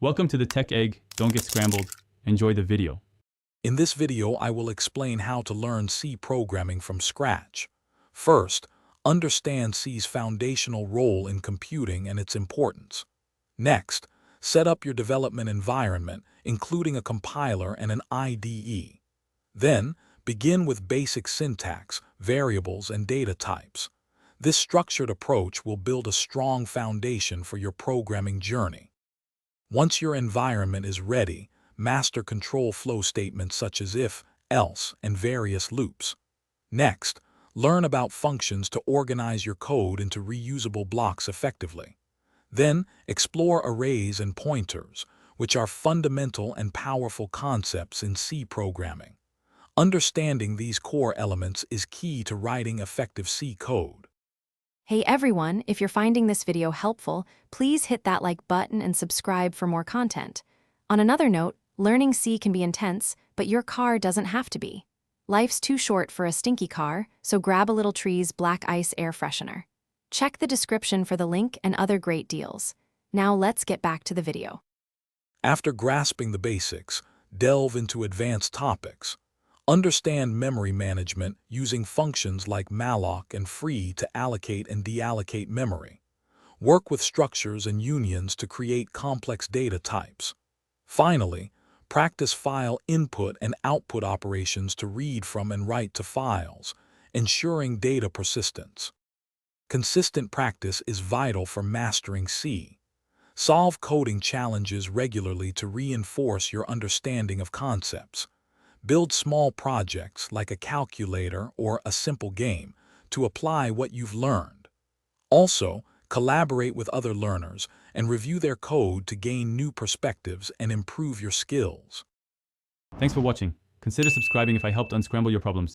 Welcome to the Tech Egg. Don't get scrambled. Enjoy the video. In this video, I will explain how to learn C programming from scratch. First, understand C's foundational role in computing and its importance. Next, set up your development environment, including a compiler and an IDE. Then, begin with basic syntax, variables, and data types. This structured approach will build a strong foundation for your programming journey. Once your environment is ready, master control flow statements such as if, else, and various loops. Next, learn about functions to organize your code into reusable blocks effectively. Then, explore arrays and pointers, which are fundamental and powerful concepts in C programming. Understanding these core elements is key to writing effective C code. Hey everyone, if you're finding this video helpful, please hit that like button and subscribe for more content. On another note, learning C can be intense, but your car doesn't have to be. Life's too short for a stinky car, so grab a Little Tree's Black Ice Air Freshener. Check the description for the link and other great deals. Now let's get back to the video. After grasping the basics, delve into advanced topics. Understand memory management using functions like malloc and free to allocate and deallocate memory. Work with structures and unions to create complex data types. Finally, practice file input and output operations to read from and write to files, ensuring data persistence. Consistent practice is vital for mastering C. Solve coding challenges regularly to reinforce your understanding of concepts. Build small projects like a calculator or a simple game to apply what you've learned. Also, collaborate with other learners and review their code to gain new perspectives and improve your skills. Thanks for watching. Consider subscribing if I helped unscramble your problems.